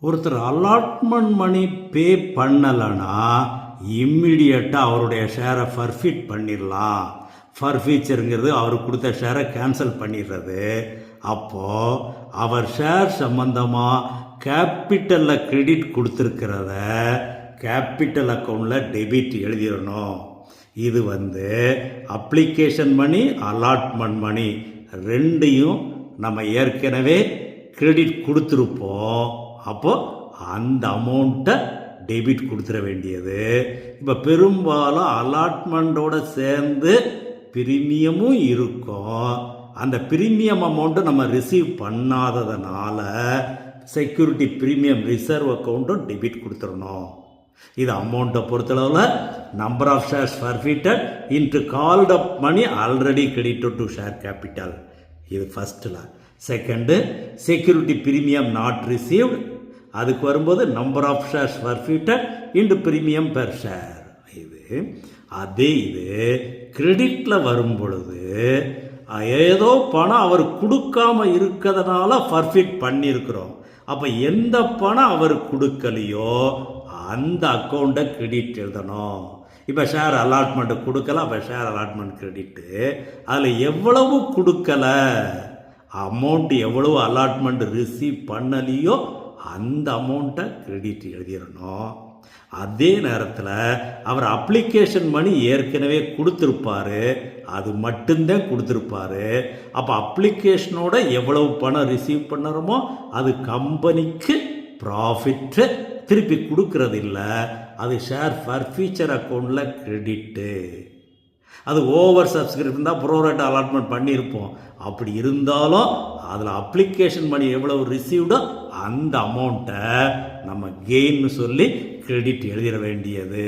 ஒருத்தர் அலாட்மெண்ட் மணி பே பண்ணலைன்னா இம்மிடியட்டாக அவருடைய ஷேரை ஃபர்ஃபிட் பண்ணிடலாம். ஃபர்ஃபீச்சருங்கிறது அவர் கொடுத்த ஷேரை கேன்சல் பண்ணிடுறது. அப்போது அவர் ஷேர் சம்பந்தமாக கேபிட்டலில் கிரெடிட் கொடுத்துருக்கிறத கேபிட்டல் அக்கௌண்ட்டில் டெபிட் எழுதிடணும். இது அப்ளிகேஷன் மணி அலாட்மெண்ட் மணி ரெண்டையும் நம்ம ஏற்கனவே கிரெடிட் கொடுத்துருப்போம். அப்போது அந்த அமௌண்ட்டை டெபிட் கொடுத்துட வேண்டியது. இப்போ பெரும்பாலும் அலாட்மெண்ட்டோட சேர்ந்து பிரீமியமும் இருக்கும். அந்த பிரீமியம் அமௌண்ட்டை நம்ம ரிசீவ் பண்ணாததுனால செக்யூரிட்டி பிரீமியம் ரிசர்வ் அக்கௌண்ட்டும் டெபிட் கொடுத்துடணும். இது அமௌண்ட்டை பொறுத்தளவில் number of shares forfeited into called up money already credited to share capital. இது ஃபஸ்ட்டில். Second security premium not received. அதுக்கு வரும்போது number of shares forfeited into premium per share. இது கிரெடிட்டில் வரும் பொழுது ஏதோ பணம் அவர் கொடுக்காம இருக்கிறதுனால ஃபர்ஃபிட் பண்ணியிருக்கிறோம். அப்போ எந்த பணம் அவர் கொடுக்கலையோ அந்த அக்கௌண்ட்டை கிரெடிட் எழுதணும். இப்போ ஷேர் அலாட்மெண்ட்டு கொடுக்கல, அப்போ ஷேர் அலாட்மெண்ட் கிரெடிட்டு. அதில் எவ்வளவு கொடுக்கலை, அமௌண்ட் எவ்வளவு அலாட்மெண்ட் ரிசீவ் பண்ணலையோ அந்த அமௌண்ட்டை கிரெடிட் எழுதிடணும். அதே நேரத்தில் அவர் அப்ளிகேஷன் மணி ஏற்கனவே கொடுத்துருப்பாரு, அது மட்டும்தான் கொடுத்துருப்பாரு. அப்போ அப்ளிகேஷனோட எவ்வளவு பணம் ரிசீவ் பண்ணுறோமோ அது கம்பெனிக்கு ப்ராஃபிட்டு திருப்பி கொடுக்கறது இல்லை. அது ஷேர் ஃபர்ஃபீச்சர் அக்கௌண்ட்டில் கிரெடிட்டு. அது ஓவர் சப்ஸ்கிரிப்ஷன் தான் ப்ரோரேட் அலாட்மெண்ட் பண்ணியிருப்போம். அப்படி இருந்தாலும் அதில் அப்ளிகேஷன் மணி எவ்வளவு ரிசீவ்டோ அந்த அமௌண்ட்டை நம்ம கெயின்னு சொல்லி கிரெடிட் எழுதிட வேண்டியது.